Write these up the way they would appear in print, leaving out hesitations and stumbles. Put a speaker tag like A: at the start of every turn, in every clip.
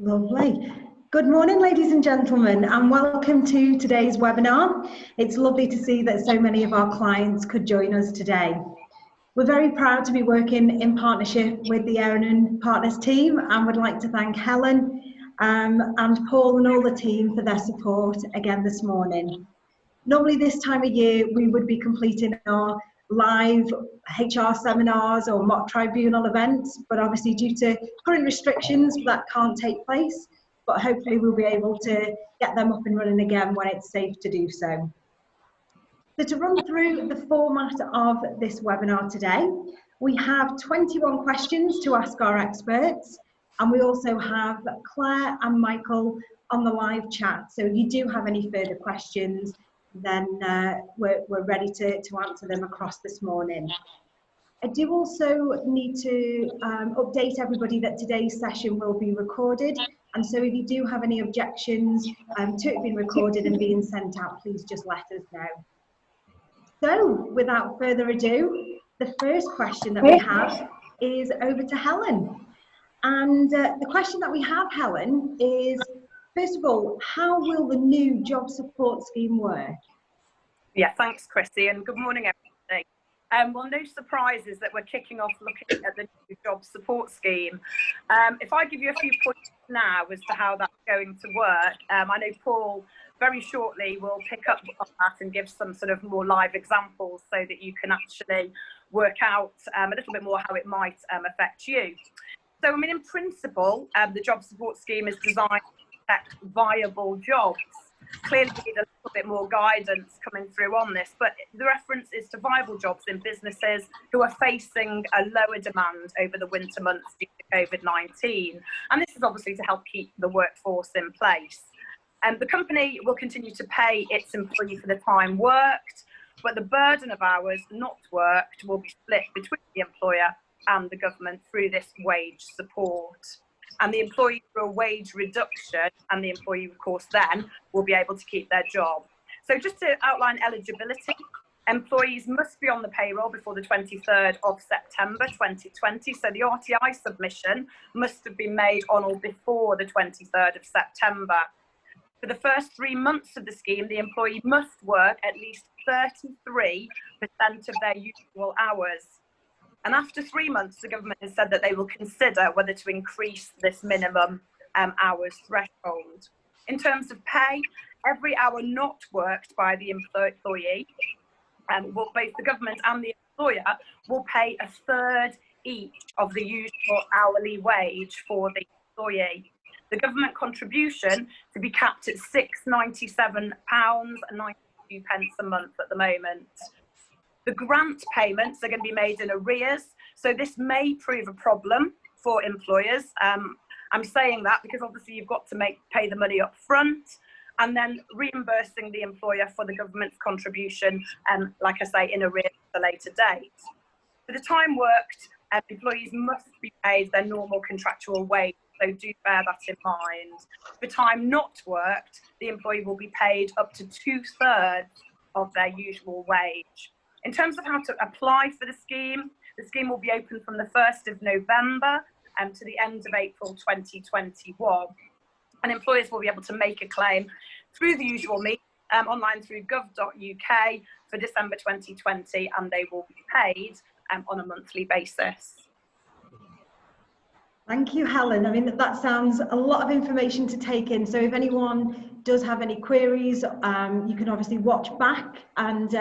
A: Lovely. Good morning, ladies and gentlemen, and welcome to today's webinar. It's lovely to see that so many of our clients could join us today. We're very proud to be working in partnership with the Aaron & Partners team, and would like to thank Helen and Paul and all the team for their support again this morning. Normally this time of year we would be completing our live HR seminars or mock tribunal events, but obviously due to current restrictions that can't take place, but hopefully we'll be able to get them up and running again when it's safe to do so. So to run through the format of this webinar today, we have 21 questions to ask our experts, and we also have Claire and Michael on the live chat. So if you do have any further questions, then we're ready to answer them across this morning. I do also need to update everybody that today's session will be recorded, and so if you do have any objections to it being recorded and being sent out, please just let us know. So without further ado, the first question that we have is over to Helen. And the question that we have, Helen, is, first of all, how will the new job support scheme work?
B: Yeah, thanks, Chrissy, and good morning, everybody. Well, no surprises that we're kicking off looking at the new job support scheme. If I give you a few points now as to how that's going to work, I know Paul very shortly will pick up on that and give some sort of more live examples so that you can actually work out a little bit more how it might affect you. So, I mean, in principle, the job support scheme is designed to protect viable jobs. Clearly, we need a little bit more guidance coming through on this, but the reference is to viable jobs in businesses who are facing a lower demand over the winter months due to COVID-19. And this is obviously to help keep the workforce in place. And the company will continue to pay its employee for the time worked, but the burden of hours not worked will be split between the employer and the government through this wage support. And the employee through a wage reduction, and the employee, of course, then will be able to keep their job. So just to outline eligibility, employees must be on the payroll before the 23rd of September 2020. So the RTI submission must have been made on or before the 23rd of September. For the first 3 months of the scheme, the employee must work at least 33% of their usual hours. And after 3 months, the government has said that they will consider whether to increase this minimum hours threshold. In terms of pay, every hour not worked by the employee, both the government and the employer will pay a third each of the usual hourly wage for the employee. The government contribution to be capped at £697.92 a month at the moment. The grant payments are going to be made in arrears, so this may prove a problem for employers. I'm saying that because obviously you've got to pay the money up front, and then reimbursing the employer for the government's contribution, like I say, in arrears at a later date. For the time worked, employees must be paid their normal contractual wage, so do bear that in mind. For time not worked, the employee will be paid up to 2/3 of their usual wage. In terms of how to apply for the scheme will be open from the 1st of November to the end of April 2021. And employers will be able to make a claim through the usual means, online through gov.uk for December 2020, and they will be paid on a monthly basis.
A: Thank you, Helen. I mean, that sounds a lot of information to take in. So if anyone does have any queries, you can obviously watch back and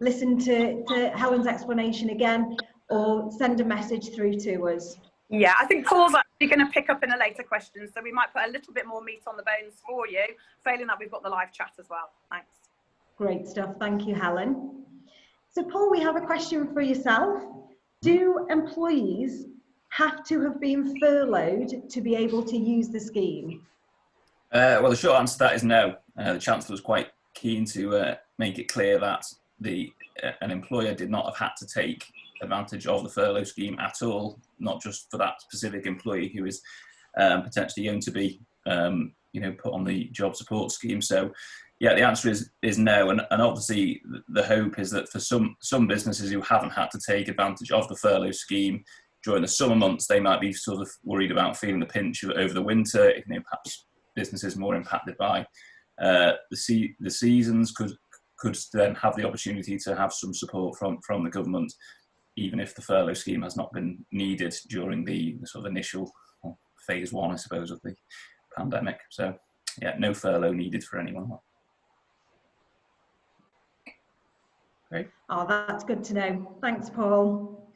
A: listen to Helen's explanation again, or send a message through to us.
B: Yeah, I think Paul's actually going to pick up in a later question, so we might put a little bit more meat on the bones for you. Failing that, we've got the live chat as well. Thanks.
A: Great stuff. Thank you, Helen. So Paul, we have a question for yourself. Do employees have to have been furloughed to be able to use the scheme?
C: Well, the short answer to that is no. The Chancellor was quite keen to make it clear that an employer did not have had to take advantage of the furlough scheme at all, not just for that specific employee who is potentially going to be put on the job support scheme. So yeah, the answer is no, and obviously the hope is that for some businesses who haven't had to take advantage of the furlough scheme, during the summer months, they might be sort of worried about feeling the pinch over the winter. Perhaps businesses more impacted by the seasons could then have the opportunity to have some support from the government, even if the furlough scheme has not been needed during the sort of initial phase 1, I suppose, of the pandemic. So, yeah, no furlough needed for anyone. Great.
A: Oh, that's good to know. Thanks, Paul.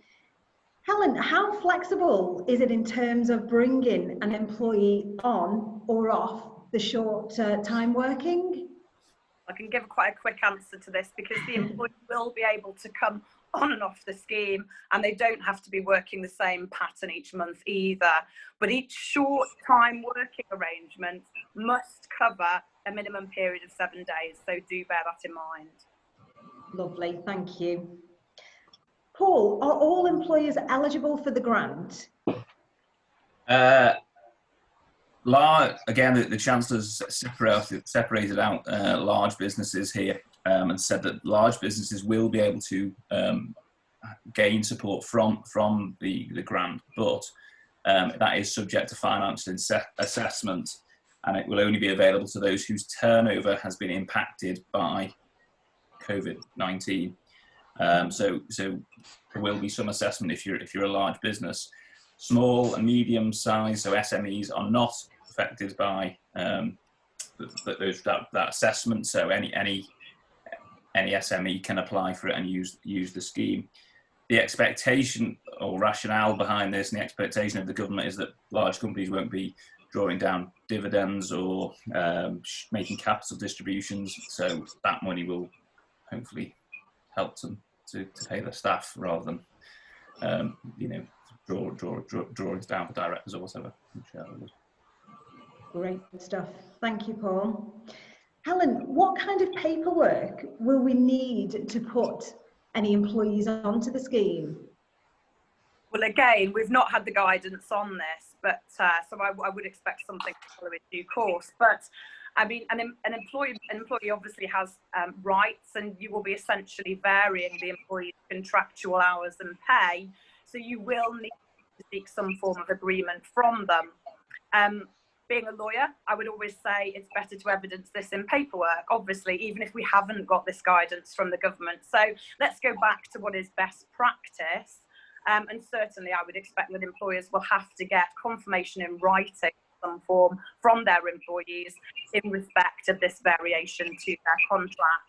A: Helen, how flexible is it in terms of bringing an employee on or off the short time working?
B: I can give quite a quick answer to this, because the employee will be able to come on and off the scheme, and they don't have to be working the same pattern each month either. But each short time working arrangement must cover a minimum period of 7 days. So do bear that in mind.
A: Lovely, thank you. Paul, are all employers eligible for the grant?
C: Again, the Chancellor's separated out large businesses here, and said that large businesses will be able to gain support from the grant, but that is subject to financial assessment, and it will only be available to those whose turnover has been impacted by COVID-19. So there will be some assessment if you're a large business. Small and medium size, so SMEs, are not affected by that assessment. So any SME can apply for it and use the scheme. The expectation or rationale behind this, and the expectation of the government, is that large companies won't be drawing down dividends or making capital distributions. So that money will hopefully help them to pay their staff, rather than drawings down for directors or whatever.
A: Great stuff. Thank you, Paul. Helen, what kind of paperwork will we need to put any employees onto the scheme?
B: Well, again, we've not had the guidance on this, but so I would expect something to follow in due course. But I mean, an employee obviously has rights, and you will be essentially varying the employee's contractual hours and pay. So you will need to seek some form of agreement from them. Being a lawyer, I would always say it's better to evidence this in paperwork, obviously, even if we haven't got this guidance from the government. So let's go back to what is best practice. And certainly I would expect that employers will have to get confirmation in writing in some form from their employees in respect of this variation to their contracts.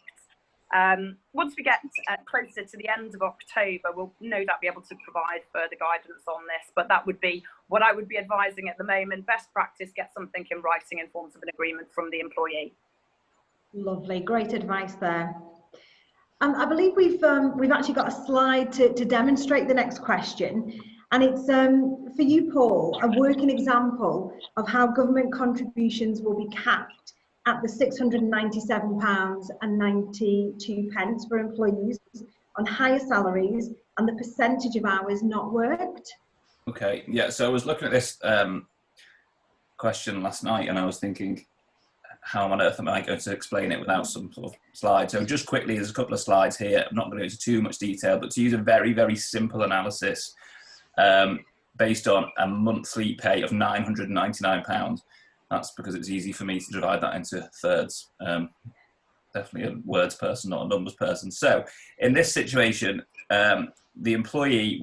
B: Once we get closer to the end of October, we'll no doubt be able to provide further guidance on this, but that would be what I would be advising at the moment. Best practice, get something in writing in forms of an agreement from the employee. Lovely,
A: great advice there. I believe we've actually got a slide to demonstrate the next question, and it's for you, Paul, a working example of how government contributions will be capped at the £697.92 for employees on higher salaries and the percentage of hours not worked.
C: Okay, yeah, so I was looking at this question last night, and I was thinking, how on earth am I going to explain it without some sort of slide? So just quickly, there's a couple of slides here. I'm not going to go into too much detail, but to use a very, very simple analysis based on a monthly pay of £999, that's because it's easy for me to divide that into thirds. Definitely a words person, not a numbers person. So in this situation, the employee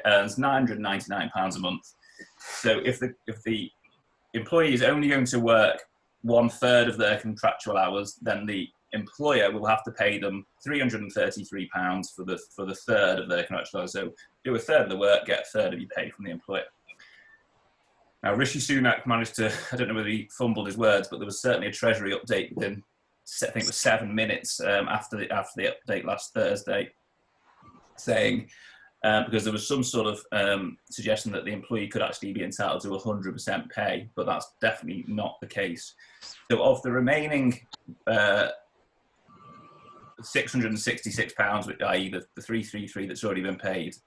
C: earns £999 a month. So if the employee is only going to work 1/3 of their contractual hours, then the employer will have to pay them £333 for the third of their contractual hours. So do a third of the work, get a third of your pay from the employer. Now, Rishi Sunak managed to, I don't know whether he fumbled his words, but there was certainly a Treasury update within, I think it was 7 minutes after the update last Thursday, saying, because there was some sort of suggestion that the employee could actually be entitled to 100% pay, but that's definitely not the case. So of the remaining £666, i.e. the 333 that's already been paid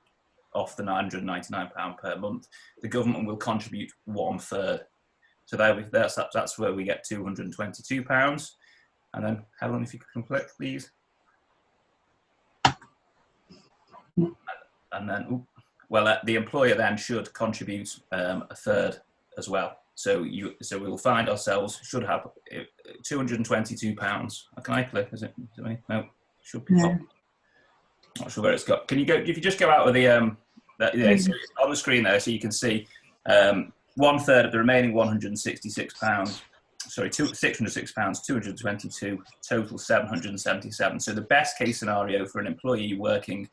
C: off the £999 per month, the government will contribute 1/3. So that's where we get £222. And then, Helen, if you could click, please. And then, Well, the employer then should contribute a third as well. So we'll find ourselves should have £222. Can I click? Is it me? No, should be.
A: No.
C: Not sure where it's got. Can you go? If you just go out of the so on the screen there, so you can see 1/3 of the remaining £166. Sorry, £606, 222, total 777. So the best case scenario for an employee working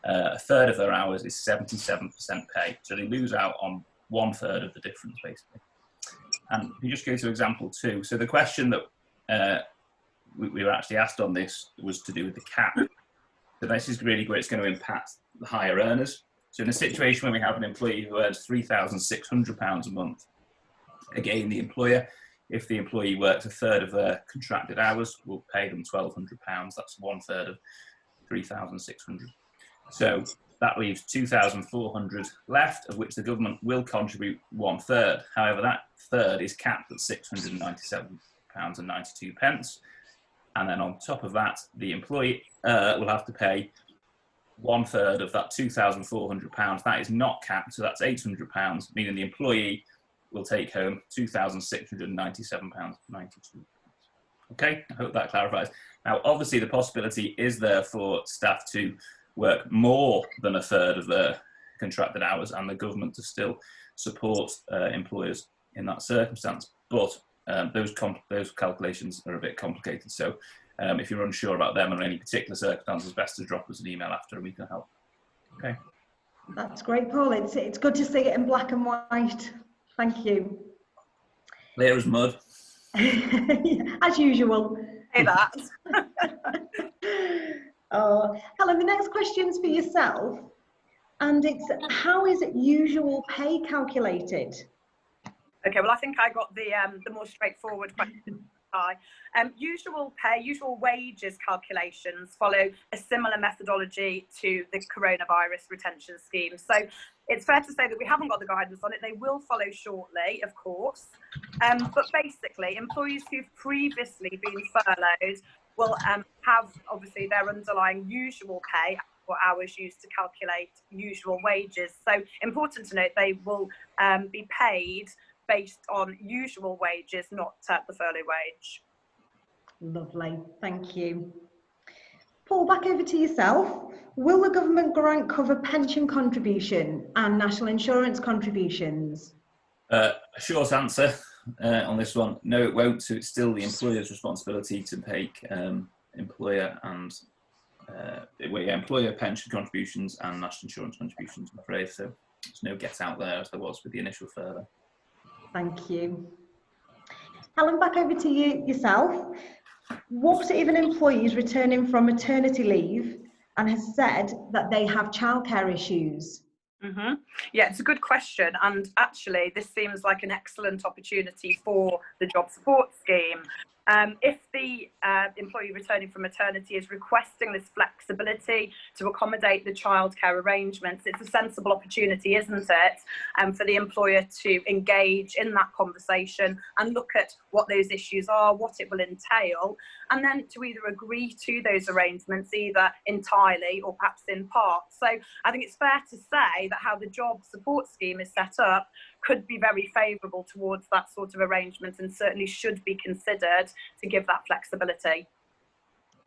C: a third of their hours is 77% pay. So they lose out on 1/3 of the difference, basically. And if you just go to example 2, so the question that we were actually asked on this was to do with the cap. So this is really where it's going to impact the higher earners. So in a situation where we have an employee who earns £3,600 a month, again, the employer, if the employee works a third of their contracted hours, will pay them £1,200. That's 1/3 of 3,600. So that leaves 2,400 left, of which the government will contribute 1/3. However, that third is capped at £697.92. And then on top of that, the employee will have to pay 1/3 of that £2,400. That is not capped, so that's £800, meaning the employee will take home £2,697.92. Okay, I hope that clarifies. Now, obviously, the possibility is there for staff to work more than a third of their contracted hours and the government to still support employers in that circumstance. But those calculations are a bit complicated. So if you're unsure about them or any particular circumstances, best to drop us an email after and we can help. Okay.
A: That's great, Paul. It's good to see it in black and white. Thank you.
C: Clear as mud.
A: As usual.
B: Say that.
A: Helen, the next question's for yourself, and it's how is usual pay calculated?
B: Okay, well, I think I got the more straightforward question. Usual pay, usual wages calculations follow a similar methodology to the coronavirus retention scheme. So it's fair to say that we haven't got the guidance on it. They will follow shortly, of course. But basically, employees who've previously been furloughed will have obviously their underlying usual pay or hours used to calculate usual wages. So important to note, they will be paid based on usual wages, not the furlough wage.
A: Lovely, thank you. Paul, back over to yourself. Will the government grant cover pension contribution and national insurance contributions?
C: A short answer on this one, no it won't. So it's still the employer's responsibility to make employer pension contributions and national insurance contributions, I'm afraid. So there's no get out there as there was with the initial furlough.
A: Thank you. Helen, back over to you yourself. What if an employee is returning from maternity leave and has said that they have childcare issues?
B: Mm-hmm. Yeah, it's a good question, and actually this seems like an excellent opportunity for the job support scheme. If the employee returning from maternity is requesting this flexibility to accommodate the childcare arrangements, it's a sensible opportunity, isn't it, for the employer to engage in that conversation and look at what those issues are, what it will entail, and then to either agree to those arrangements either entirely or perhaps in part. So I think it's fair to say that how the job support scheme is set up could be very favourable towards that sort of arrangement and certainly should be considered to give that flexibility.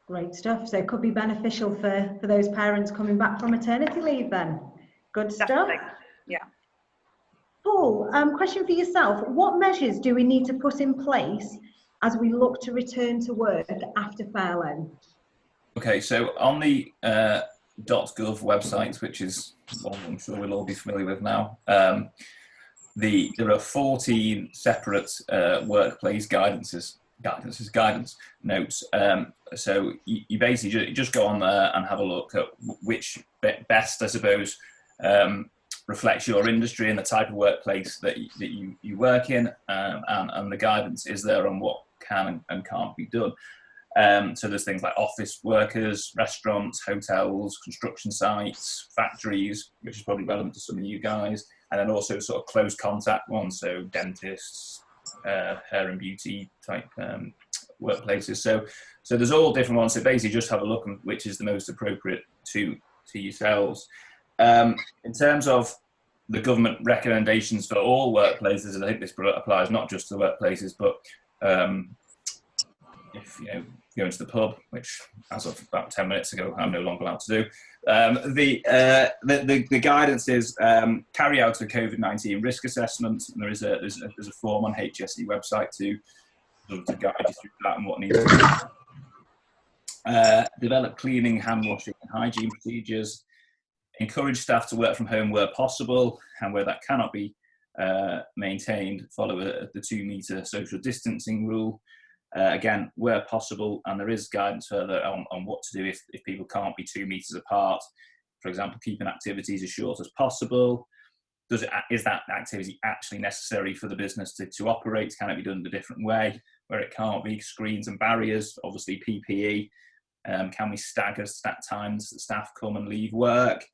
A: Great stuff. So it could be beneficial for those parents coming back from maternity leave then. Good stuff.
B: Definitely. Yeah.
A: Paul, question for yourself. What measures do we need to put in place as we look to return to work after furlough?
C: Okay, so on the .gov website, which is one I'm sure we'll all be familiar with now, there are 14 separate workplace guidance notes. So you basically just go on there and have a look at which best, I suppose, reflects your industry and the type of workplace that you work in, and the guidance is there on what can and can't be done. So there's things like office workers, restaurants, hotels, construction sites, factories, which is probably relevant to some of you guys, and then also sort of close contact ones, so dentists, hair and beauty type workplaces. So there's all different ones. So basically just have a look at which is the most appropriate to yourselves. in terms of the government recommendations for all workplaces, and I think this applies not just to workplaces, but if you go into the pub, which as of about 10 minutes ago I'm no longer allowed to do, the guidance is carry out a COVID-19 risk assessment, and there's a form on HSE website to guide you through that and what needs to be done. Develop cleaning, hand washing and hygiene procedures. Encourage staff to work from home where possible, and where that cannot be maintained, follow the 2 metre social distancing rule. Again, where possible, and there is guidance further on what to do if people can't be 2 metres apart. For example, keeping activities as short as possible. Is that activity actually necessary for the business to operate? Can it be done in a different way? Where it can't be, screens and barriers, obviously PPE. Can we stagger times that staff come and leave work?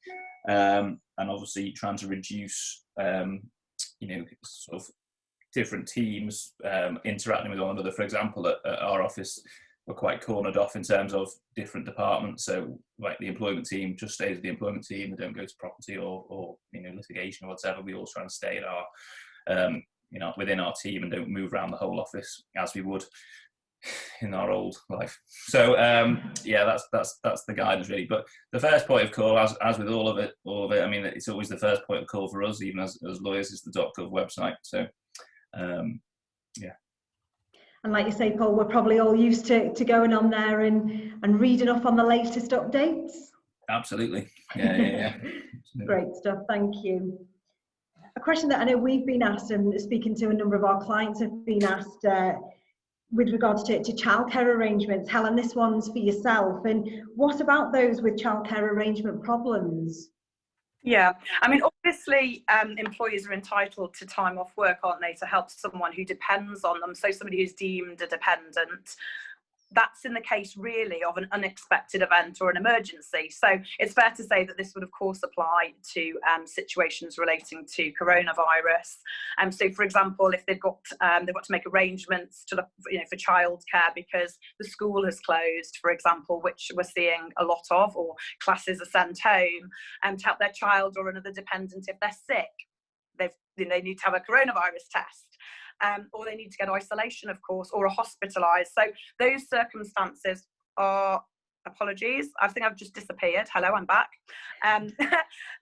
C: And obviously trying to reduce, sort of different teams interacting with one another. For example, at our office, we're quite cornered off in terms of different departments. So like the employment team just stays with the employment team. They don't go to property or litigation or whatever. We all try and stay at our, within our team and don't move around the whole office as we would in our old life. So that's the guidance really. But the first point of call, as with all of it, I mean, it's always the first point of call for us, even as lawyers, is the .gov website. So yeah.
A: And like you say, Paul, we're probably all used to going on there and reading up on the latest updates.
C: Absolutely. Yeah.
A: Great stuff. Thank you. A question that I know we've been asked, and speaking to a number of our clients have been asked with regards to childcare arrangements. Helen, this one's for yourself. And what about those with childcare arrangement problems?
B: Yeah, I mean, obviously, employers are entitled to time off work, aren't they, to help someone who depends on them. So somebody who's deemed a dependent. That's in the case really of an unexpected event or an emergency. So it's fair to say that this would of course apply to situations relating to coronavirus. So for example, if they've got to make arrangements to for childcare because the school has closed, for example, which we're seeing a lot of, or classes are sent home, to help their child or another dependent if they're sick. They need to have a coronavirus test. Or they need to get isolation, of course, or are hospitalised. So those circumstances are, apologies, I think I've just disappeared. Hello, I'm back.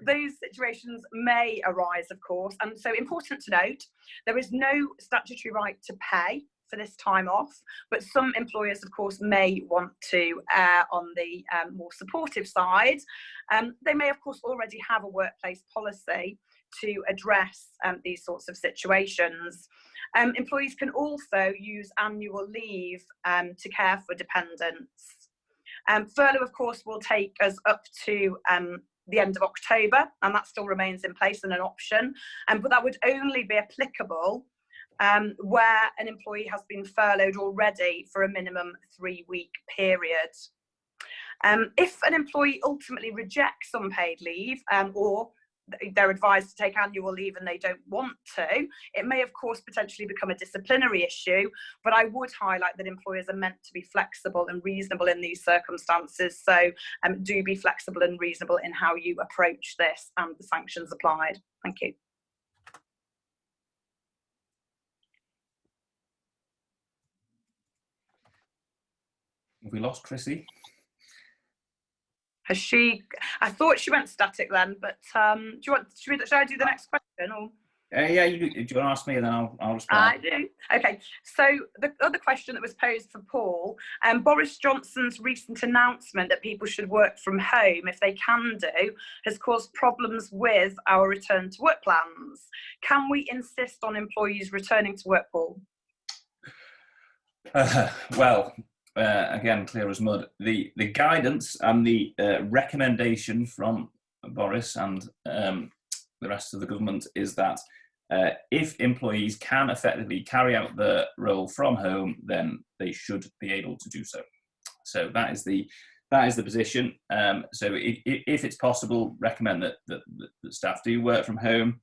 B: Those situations may arise, of course. And so important to note, there is no statutory right to pay for this time off, but some employers, of course, may want to err on the more supportive side. They may, of course, already have a workplace policy to address these sorts of situations. Employees can also use annual leave to care for dependents. Furlough, of course, will take us up to the end of October, and that still remains in place and an option. But that would only be applicable where an employee has been furloughed already for a minimum 3-week period. If an employee ultimately rejects unpaid leave or they're advised to take annual leave and they don't want to, it may of course potentially become a disciplinary issue, but I would highlight that employers are meant to be flexible and reasonable in these circumstances. So do be flexible and reasonable in how you approach this and the sanctions applied. Thank you.
C: Have we lost Chrissy?
B: Has she? I thought she went static then, but should I do the next question? Or?
C: Yeah, do you want to ask me and then I'll respond?
B: I do. Okay, so the other question that was posed for Paul, Boris Johnson's recent announcement that people should work from home if they can do has caused problems with our return to work plans. Can we insist on employees returning to work, Paul?
C: Again, clear as mud. The guidance and the recommendation from Boris and the rest of the government is that if employees can effectively carry out the role from home, then they should be able to do so. So that is the position. So if it's possible, recommend that staff do work from home.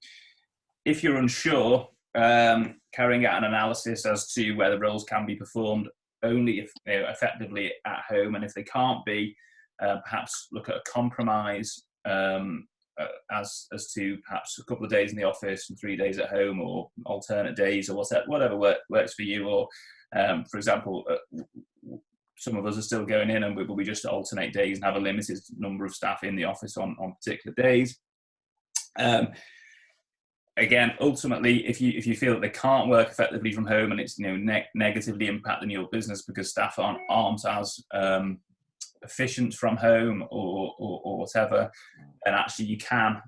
C: If you're unsure, carrying out an analysis as to whether roles can be performed only if they're effectively at home, and if they can't be, perhaps look at a compromise as to perhaps a couple of days in the office and 3 days at home, or alternate days, or whatever works for you. Or for example, some of us are still going in and we just alternate days and have a limited number of staff in the office on particular days. Again, ultimately, if you feel that they can't work effectively from home and it's negatively impacting your business because staff aren't as efficient from home or whatever, and actually you can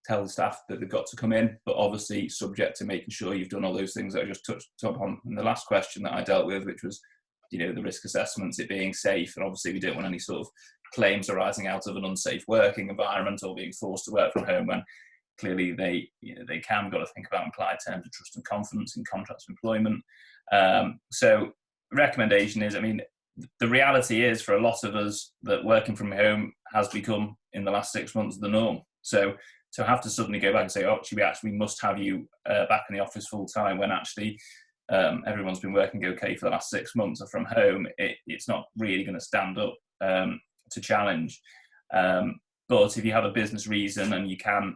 C: tell the staff that they've got to come in, but obviously subject to making sure you've done all those things that I just touched upon in the last question that I dealt with, which was the risk assessments, it being safe, and obviously we don't want any sort of claims arising out of an unsafe working environment or being forced to work from home when clearly they can. We've got to think about implied terms of trust and confidence in contracts of employment. So recommendation is, the reality is for a lot of us that working from home has become in the last 6 months the norm. So to have to suddenly go back and say, oh, we actually must have you back in the office full time when actually everyone's been working okay for the last 6 months or from home, it's not really going to stand up to challenge. But if you have a business reason and you can,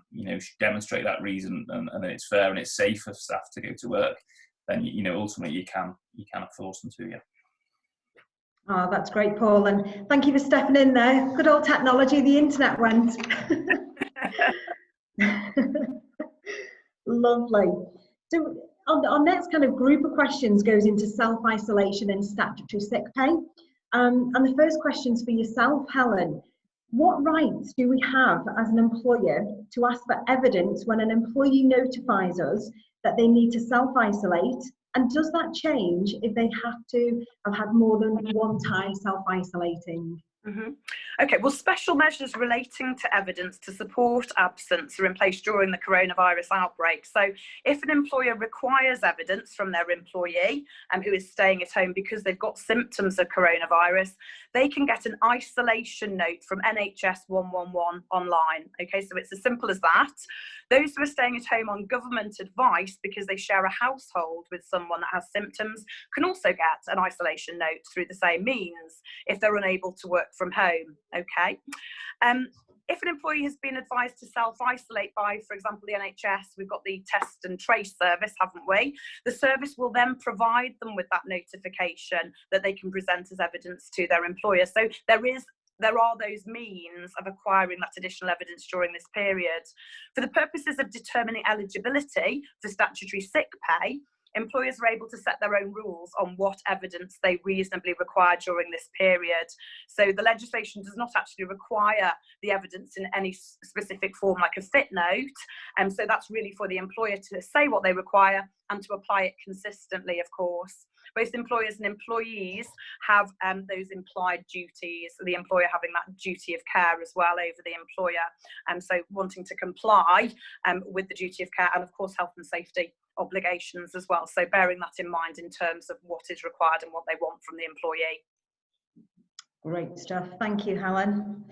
C: demonstrate that reason and it's fair and it's safe for staff to go to work, then ultimately you can force them to. Yeah.
A: Oh, that's great, Paul, and thank you for stepping in there. Good old technology, the internet went. Lovely. So our next kind of group of questions goes into self-isolation and statutory sick pay. And the first question's for yourself, Helen. What rights do we have as an employer to ask for evidence when an employee notifies us that they need to self-isolate? And does that change if they have to have had more than one time self-isolating?
B: Mm-hmm. Okay, well, special measures relating to evidence to support absence are in place during the coronavirus outbreak. So if an employer requires evidence from their employee who is staying at home because they've got symptoms of coronavirus, they can get an isolation note from NHS 111 online. Okay, so it's as simple as that. Those who are staying at home on government advice because they share a household with someone that has symptoms can also get an isolation note through the same means if they're unable to work from home. Okay. If an employee has been advised to self-isolate by, for example, the NHS, we've got the test and trace service, haven't we? The service will then provide them with that notification that they can present as evidence to their employer. So there are those means of acquiring that additional evidence during this period. For the purposes of determining eligibility for statutory sick pay, employers are able to set their own rules on what evidence they reasonably require during this period. So the legislation does not actually require the evidence in any specific form like a fit note. And so that's really for the employer to say what they require and to apply it consistently, of course. Both employers and employees have those implied duties, the employer having that duty of care as well over the employer. So wanting to comply with the duty of care and, of course, health and safety obligations as well. So bearing that in mind in terms of what is required and what they want from the employee.
A: Great stuff. Thank you, Helen.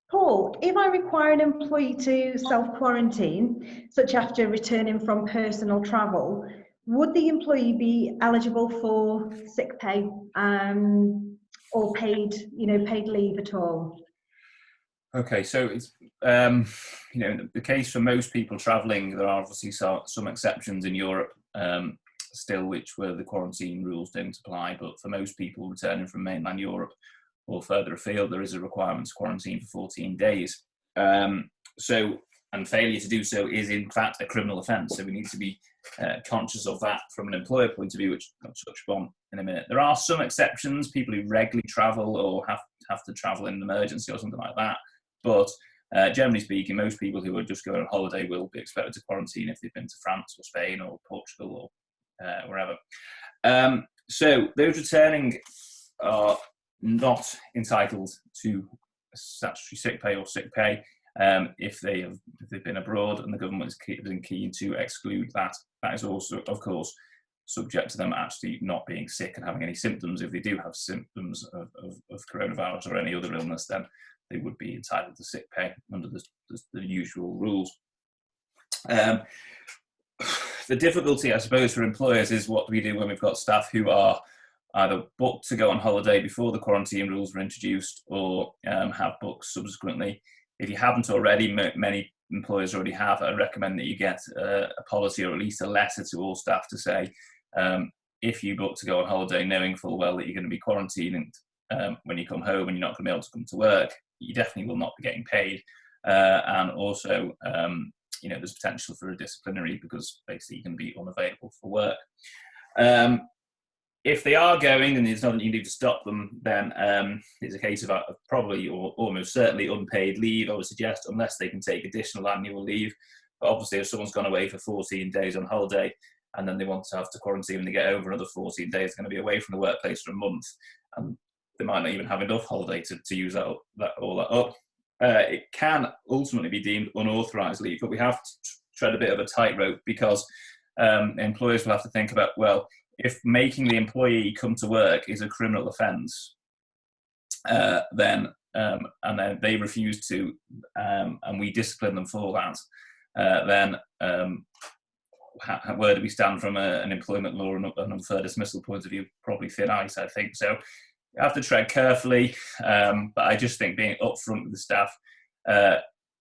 A: Paul, if I require an employee to self-quarantine, such after returning from personal travel, would the employee be eligible for sick pay or paid leave at all?
C: Okay, so it's the case for most people travelling. There are obviously some exceptions in Europe still, which where the quarantine rules don't apply. But for most people returning from mainland Europe or further afield, there is a requirement to quarantine for 14 days. And failure to do so is in fact a criminal offence. So we need to be conscious of that from an employer point of view, which I'll touch upon in a minute. There are some exceptions, people who regularly travel or have to travel in an emergency or something like that. But generally speaking, most people who are just going on holiday will be expected to quarantine if they've been to France or Spain or Portugal or wherever. So those returning are not entitled to statutory sick pay or sick pay if they've been abroad and the government has been keen to exclude that. That is also, of course, subject to them actually not being sick and having any symptoms. If they do have symptoms of coronavirus or any other illness, then they would be entitled to sick pay under the usual rules. The difficulty, I suppose, for employers is what do we do when we've got staff who are either booked to go on holiday before the quarantine rules were introduced or have booked subsequently. if you haven't already, many employers already have, I recommend that you get a policy or at least a letter to all staff to say, if you book to go on holiday knowing full well that you're going to be quarantined when you come home and you're not going to be able to come to work, you definitely will not be getting paid. And also, there's potential for a disciplinary because basically you're going to be unavailable for work. If they are going and there's nothing you can do to stop them, then it's a case of probably or almost certainly unpaid leave, I would suggest, unless they can take additional annual leave. But obviously, if someone's gone away for 14 days on holiday and then they want to have to quarantine when they get over another 14 days, they're going to be away from the workplace for a month, and they might not even have enough holiday to use all that up. It can ultimately be deemed unauthorised leave, but we have to tread a bit of a tightrope because employers will have to think about, well, if making the employee come to work is a criminal offence, then they refuse to, and we discipline them for that, then where do we stand from an employment law and an unfair dismissal point of view? Probably thin ice, I think. So you have to tread carefully, but I just think being upfront with the staff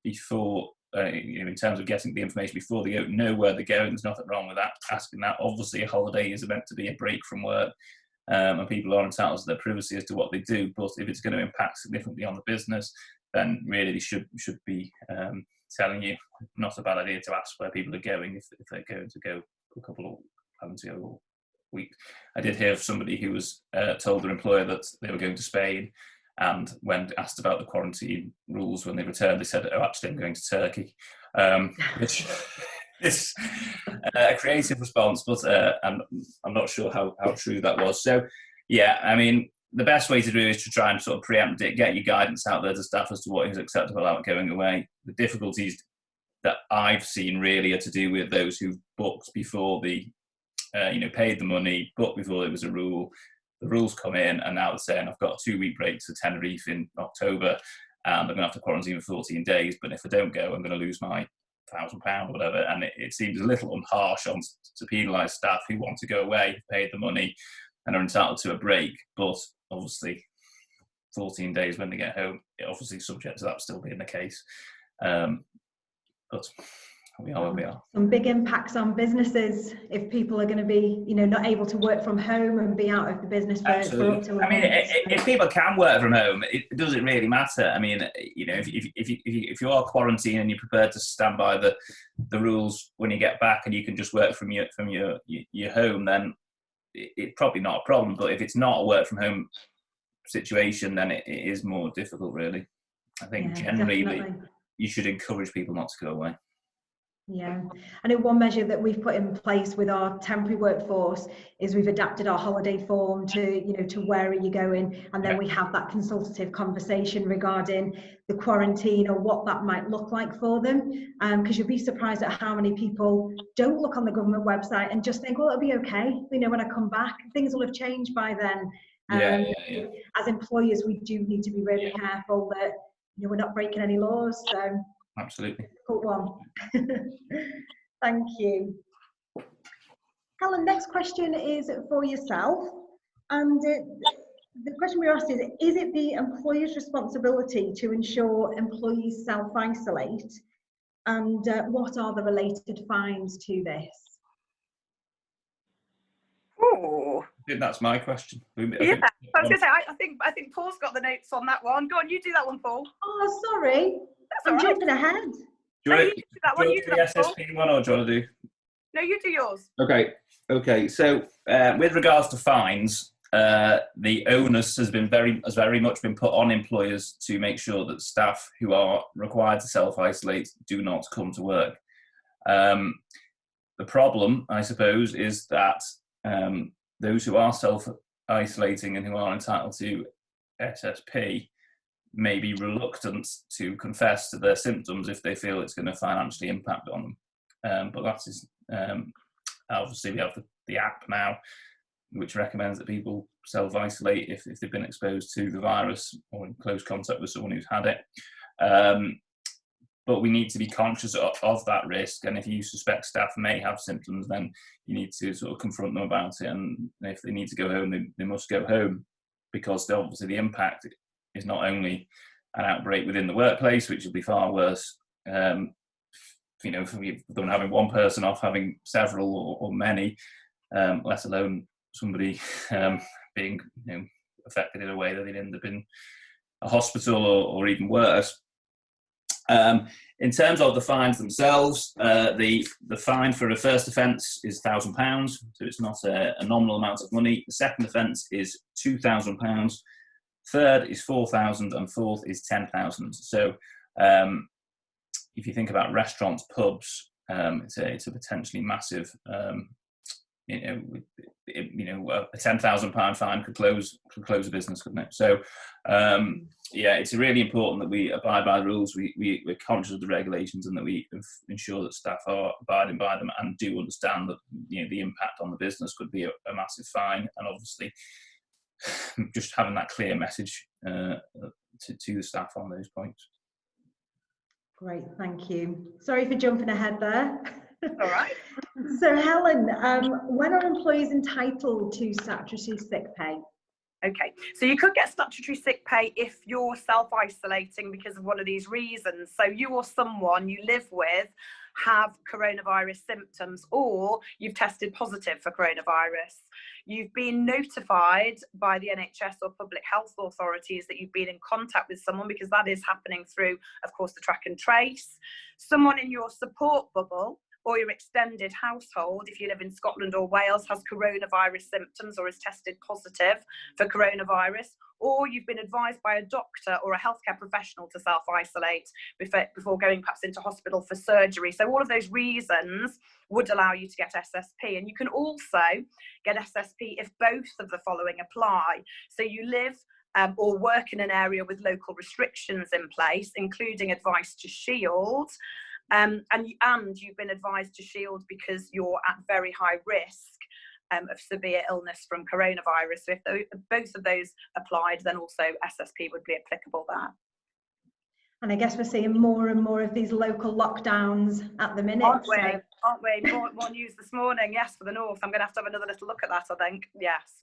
C: before, in terms of getting the information before they go, know where they're going. There's nothing wrong with that. Asking that. Obviously, a holiday is meant to be a break from work, and people are entitled to their privacy as to what they do. But if it's going to impact significantly on the business, then really they should be telling you. Not a bad idea to ask where people are going if they're going to go a couple of weeks. I did hear of somebody who was told their employer that they were going to Spain. And when asked about the quarantine rules when they returned, they said, "Oh, actually, I'm going to Turkey," which is a creative response, but I'm not sure how true that was. So, yeah, I mean, the best way to do it is to try and sort of preempt it, get your guidance out there to staff as to what is acceptable out going away. The difficulties that I've seen really are to do with those who've booked before the, paid the money, booked before it was a rule. The rules come in, and now they're saying, I've got a 2-week break to Tenerife in October, and I'm going to have to quarantine for 14 days. But if I don't go, I'm going to lose my £1,000 or whatever. And it seems a little harsh to penalise staff who want to go away, paid the money, and are entitled to a break. But obviously, 14 days when they get home, obviously subject to that still being the case. But we are where we are.
A: Some big impacts on businesses if people are going to be, not able to work from home and be out of the business for up to a month.
C: If people can work from home, it doesn't really matter. I mean, if you are quarantined and you're prepared to stand by the rules when you get back, and you can just work from your home, then it's probably not a problem. But if it's not a work from home situation, then it is more difficult, really. I think generally you should encourage people not to go away.
A: Yeah, I know one measure that we've put in place with our temporary workforce is we've adapted our holiday form to where are you going, and then we have that consultative conversation regarding the quarantine or what that might look like for them, because you'll be surprised at how many people don't look on the government website and just think, well, it'll be okay, when I come back things will have changed by then. As employers, we do need to be really careful that we're not breaking any laws. So
C: absolutely.
A: Difficult one. Thank you. Helen, next question is for yourself. And the question we asked is it the employer's responsibility to ensure employees self-isolate? And what are the related fines to this?
B: Oh,
C: I think that's my question.
B: I was going to say, I think Paul's got the notes on that one. Go on, you do that one, Paul.
A: Oh, sorry. I'm jumping ahead.
C: Do you want to do that one? You do the SSP one, or do you want to do?
B: No, you do yours.
C: Okay. So, with regards to fines, the onus has very much been put on employers to make sure that staff who are required to self-isolate do not come to work. The problem, I suppose, is that those who are self-isolating and who are entitled to SSP may be reluctant to confess to their symptoms if they feel it's going to financially impact on them. But that is obviously we have the app now, which recommends that people self-isolate if they've been exposed to the virus or in close contact with someone who's had it. But we need to be conscious of that risk, and if you suspect staff may have symptoms, then you need to sort of confront them about it, and if they need to go home, they must go home, because obviously the impact is not only an outbreak within the workplace, which would be far worse. Than having one person off, having several or many, let alone somebody being affected in a way that they'd end up in a hospital or even worse. In terms of the fines themselves, the fine for a first offence is £1,000, so it's not a nominal amount of money. The second offence is £2,000, third is £4,000, and fourth is £10,000. So if you think about restaurants, pubs, it's a potentially massive, a £10,000 fine could close a business, couldn't it? So, it's really important that we abide by the rules. We're conscious of the regulations, and that we ensure that staff are abiding by them and do understand that the impact on the business could be a massive fine, and obviously just having that clear message to the staff on those points.
A: Great, thank you. Sorry for jumping ahead there.
B: All right.
A: So Helen, when are employees entitled to statutory sick pay?
B: Okay, so you could get statutory sick pay if you're self-isolating because of one of these reasons. So you or someone you live with have coronavirus symptoms, or you've tested positive for coronavirus. You've been notified by the NHS or public health authorities that you've been in contact with someone, because that is happening through, of course, the track and trace. Someone in your support bubble or your extended household, if you live in Scotland or Wales, has coronavirus symptoms or is tested positive for coronavirus, or you've been advised by a doctor or a healthcare professional to self-isolate before going perhaps into hospital for surgery. So all of those reasons would allow you to get SSP. And you can also get SSP if both of the following apply. So you live or work in an area with local restrictions in place, including advice to shield, and you've been advised to shield because you're at very high risk of severe illness from coronavirus. So if both of those applied, then also SSP would be applicable there.
A: And I guess we're seeing more and more of these local lockdowns at the minute.
B: Aren't we? More news this morning, yes, for the North. I'm going to have another little look at that, I think. Yes.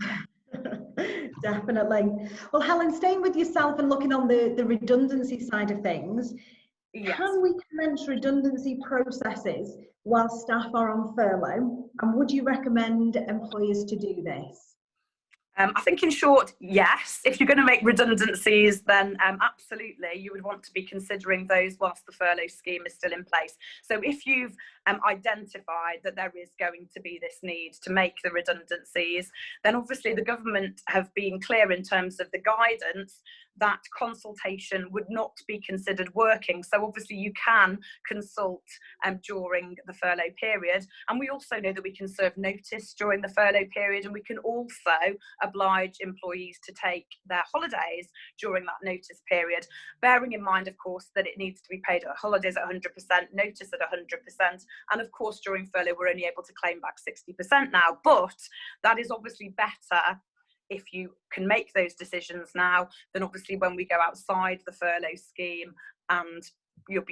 A: Definitely. Well, Helen, staying with yourself and looking on the redundancy side of things, yes. Can we commence redundancy processes while staff are on furlough? And would you recommend employers to do this?
B: I think in short, yes. If you're going to make redundancies, then absolutely, you would want to be considering those whilst the furlough scheme is still in place. So if you've identified that there is going to be this need to make the redundancies, then obviously the government have been clear in terms of the guidance that consultation would not be considered working. So obviously you can consult during the furlough period. And we also know that we can serve notice during the furlough period, and we can also oblige employees to take their holidays during that notice period, bearing in mind, of course, that it needs to be paid at holidays at 100%, notice at 100%. And of course, during furlough, we're only able to claim back 60% now. But that is obviously better if you can make those decisions now, then obviously when we go outside the furlough scheme, and you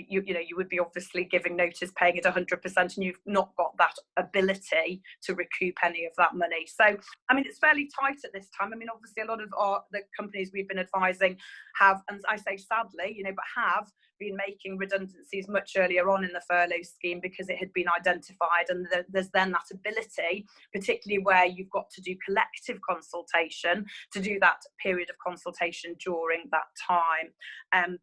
B: would be obviously giving notice, paying it 100%, and you've not got that ability to recoup any of that money. So, I mean, it's fairly tight at this time. I mean, obviously a lot of the companies we've been advising have, and I say sadly, but have been making redundancies much earlier on in the furlough scheme because it had been identified, and there's then that ability, particularly where you've got to do collective consultation, to do that period of consultation during that time.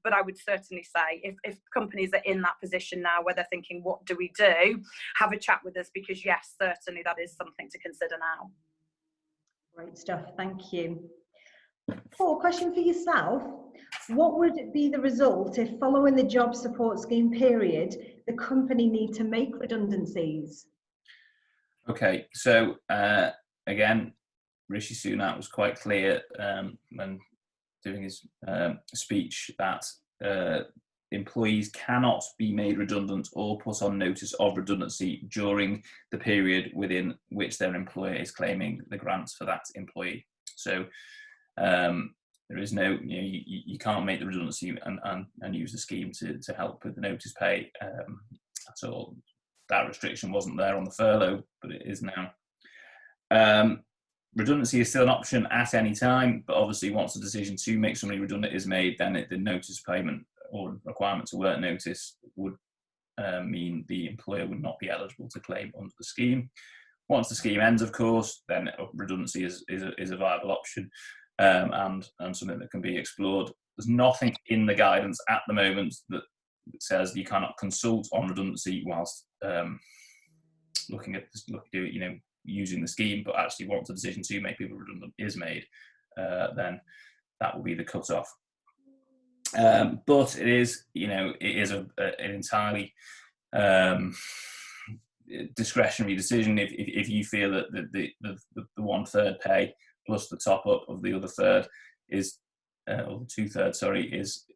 B: But I would certainly say if companies are in that position now where they're thinking, what do we do, have a chat with us, because yes, certainly that is something to consider now.
A: Great stuff, thank you. Paul, question for yourself. What would be the result if, following the job support scheme period, the company need to make redundancies? Okay,
C: so again, Rishi Sunak was quite clear when doing his speech that employees cannot be made redundant or put on notice of redundancy during the period within which their employer is claiming the grants for that employee. So there is no, you can't make the redundancy and use the scheme to help with the notice pay at all. That restriction wasn't there on the furlough, but it is now. redundancy is still an option at any time, but obviously once the decision to make somebody redundant is made, then the notice payment or requirement to work notice would mean the employer would not be eligible to claim under the scheme. Once the scheme ends, of course, then redundancy is a viable option, and something that can be explored. There's nothing in the guidance at the moment that says you cannot consult on redundancy whilst using the scheme, but actually once the decision to make people redundant is made, then that will be the cut-off. But it is an entirely discretionary decision. If you feel that the 1/3 pay plus the top up of the other third is, or the 2/3, sorry, is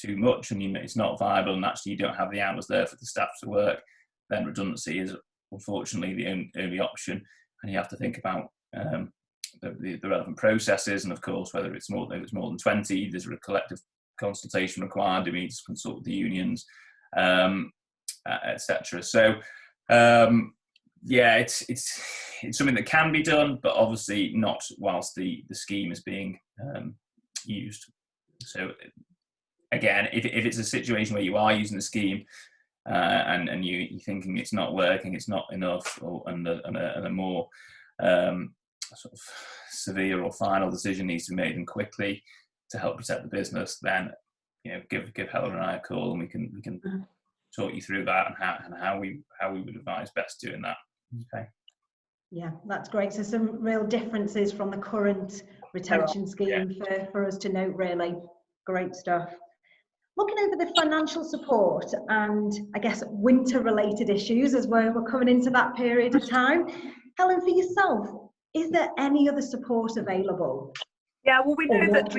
C: too much, and it's not viable, and actually you don't have the hours there for the staff to work, then redundancy is unfortunately the only option, and you have to think about the relevant processes, and of course whether it's more than 20, there's a collective consultation required. Do we need to consult with the unions, etc. So it's something that can be done, but obviously not whilst the scheme is being used. So again, if it's a situation where you are using the scheme and you're thinking it's not working, it's not enough, and a more sort of severe or final decision needs to be made and quickly to help protect the business, then give Helen and I a call, and we can talk you through that and how we would advise best doing that. Okay.
A: Yeah, that's great. So some real differences from the current retention scheme for us to note, really. Great stuff. Looking over the financial support and I guess winter related issues as we're coming into that period of time. Helen, for yourself, is there any other support available?
B: Yeah, well, we know that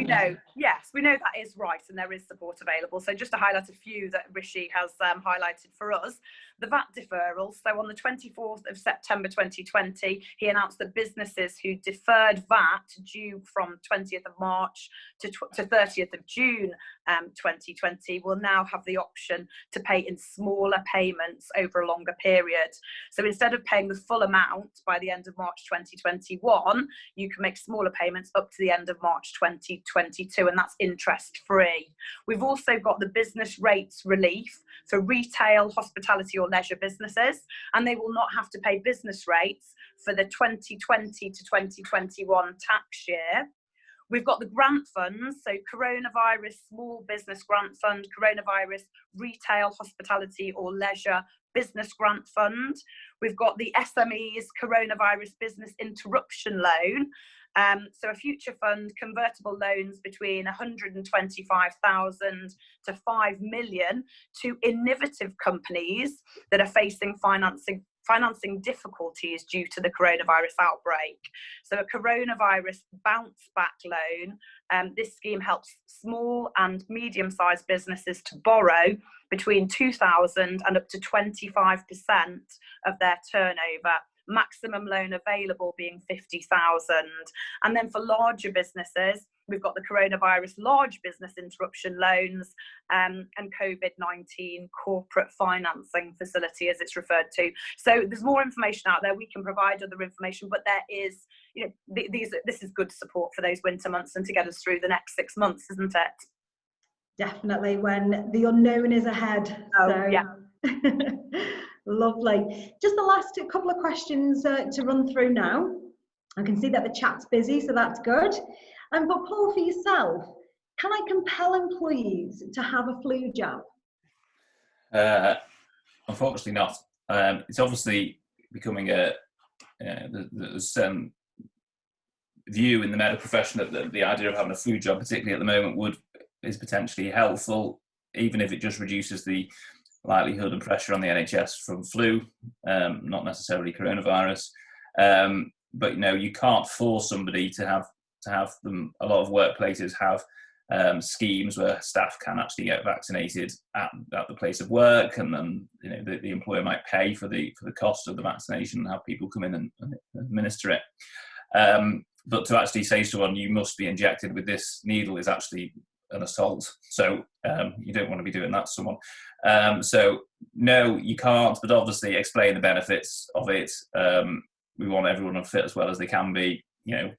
B: is right, and there is support available. So just to highlight a few that Rishi has highlighted for us, the VAT deferral. So on the 24th of September 2020, he announced that businesses who deferred VAT due from 20th of March to 30th of June 2020 will now have the option to pay in smaller payments over a longer period. So instead of paying the full amount by the end of March 2021, you can make smaller payments up to the end of March 2022, and that's interest free. We've also got the business rates relief for retail, hospitality or leisure businesses, and they will not have to pay business rates for the 2020 to 2021 tax year. We've got the grant funds, so coronavirus small business grant fund, coronavirus retail, hospitality or leisure business grant fund. We've got the SMEs coronavirus business interruption loan. So a future fund, convertible loans between 125,000 to 5 million to innovative companies that are facing financing difficulties due to the coronavirus outbreak. So a coronavirus bounce back loan. This scheme helps small and medium-sized businesses to borrow between 2,000 and up to 25% of their turnover. Maximum loan available being 50,000. And then for larger businesses, we've got the coronavirus large business interruption loans and COVID-19 corporate financing facility, as it's referred to. So there's more information out there. We can provide other information, but there is, this is good support for those winter months and to get us through the next 6 months, isn't it?
A: Definitely, when the unknown is ahead.
B: Oh,
A: so.
B: yeah.
A: Lovely. Just the last couple of questions to run through now. I can see that the chat's busy, so that's good. But Paul, for yourself, can I compel employees to have a flu jab?
C: Unfortunately not. It's obviously becoming there's some view in the medical profession that the idea of having a flu jab, particularly at the moment, is potentially helpful, even if it just reduces the likelihood and pressure on the NHS from flu, not necessarily coronavirus. But you can't force somebody to have them. A lot of workplaces have schemes where staff can actually get vaccinated at the place of work, and then the employer might pay for the cost of the vaccination and have people come in and administer it. But to actually say to someone you must be injected with this needle is actually an assault. So you don't want to be doing that to someone. So no, you can't, but obviously explain the benefits of it. We want everyone to fit as well as they can be. you know,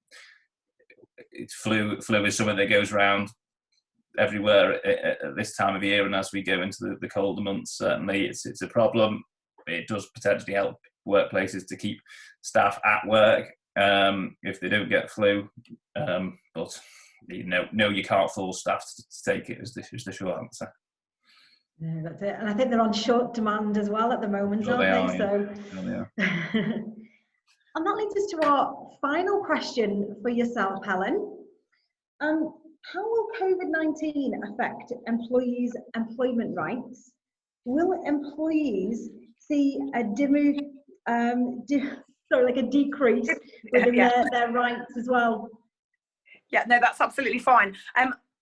C: it's flu is something that goes around everywhere at this time of year, and as we go into the colder months, certainly it's a problem. It does potentially help workplaces to keep staff at work if they don't get flu, but no, you can't force staff to take it. Is the short answer.
A: Yeah, that's it. And I think they're on short demand as well at the moment,
C: Sure
A: aren't
C: they?
A: they?
C: Are, yeah. Sure they are.
A: And that leads us to our final question for yourself, Helen. How will COVID-19 affect employees' employment rights? Will employees see a decrease within their rights as well?
B: Yeah, no, that's absolutely fine.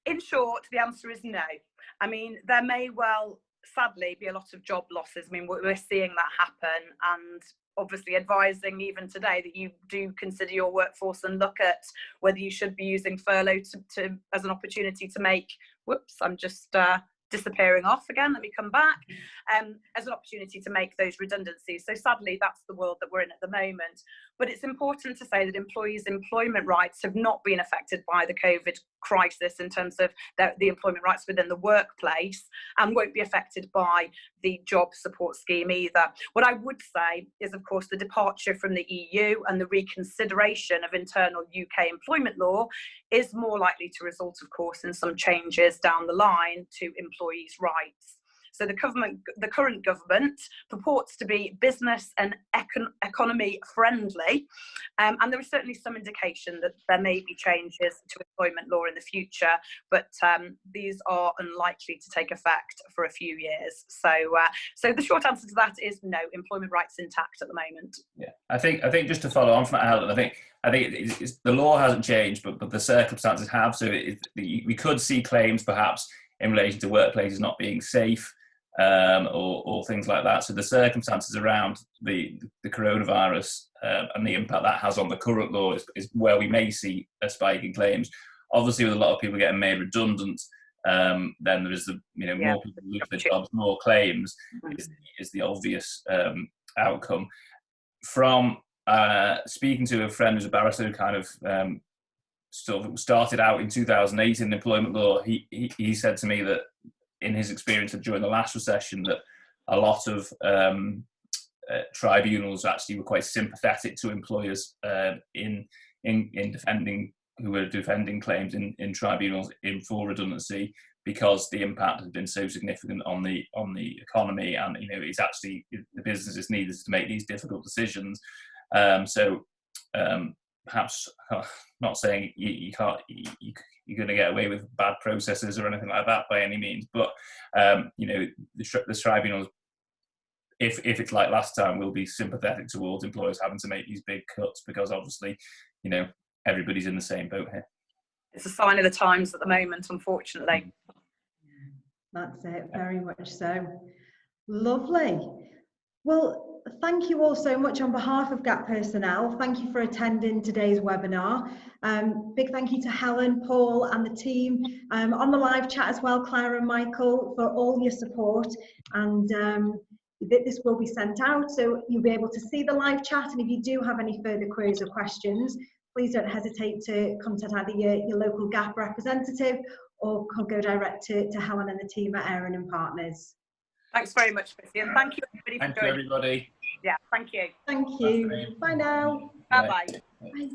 B: In short, the answer is no. I mean, there may well, sadly, be a lot of job losses. I mean, we're seeing that happen, and obviously advising even today that you do consider your workforce and look at whether you should be using furlough as an opportunity to make, whoops, I'm just disappearing off again, let me come back, as an opportunity to make those redundancies. So sadly, that's the world that we're in at the moment. But it's important to say that employees' employment rights have not been affected by the COVID crisis in terms of the employment rights within the workplace, and won't be affected by the job support scheme either. What I would say is, of course, the departure from the EU and the reconsideration of internal UK employment law is more likely to result, of course, in some changes down the line to employees' rights. So the current government purports to be business and economy friendly, and there is certainly some indication that there may be changes to employment law in the future, but these are unlikely to take effect for a few years. So the short answer to that is no, employment rights intact at the moment.
C: Yeah, I think just to follow on from that, Helen, I think the law hasn't changed, but the circumstances have. So we could see claims perhaps in relation to workplaces not being safe, or things like that. So the circumstances around the coronavirus and the impact that has on the current law is where we may see a spike in claims. Obviously, with a lot of people getting made redundant, then there is more people lose their jobs, more claims is the obvious outcome. From speaking to a friend who's a barrister who kind of sort of started out in 2008 in employment law, he said to me that in his experience during the last recession, that a lot of tribunals actually were quite sympathetic to employers in defending, who were defending claims in tribunals for redundancy, because the impact has been so significant on the economy, and it's actually the businesses needed to make these difficult decisions. Perhaps not saying you can't, you're going to get away with bad processes or anything like that by any means, but the tribunals, if it's like last time, will be sympathetic towards employers having to make these big cuts, because obviously everybody's in the same boat here. It's
B: a sign of the times at the moment, unfortunately.
A: That's it, very much so. Lovely. Well, thank you all so much on behalf of GAP personnel. Thank you for attending today's webinar. Big thank you to Helen, Paul and the team on the live chat as well, Clara and Michael, for all your support. And this will be sent out, so you'll be able to see the live chat. And if you do have any further queries or questions, please don't hesitate to contact either your local GAP representative or go direct to Helen and the team at Aaron and Partners.
B: Thanks very much, Chrissy, and thank you everybody for joining.
C: Thank you, everybody.
B: Yeah, thank you.
A: Thank you. Bye now.
B: Bye-bye.
A: Bye.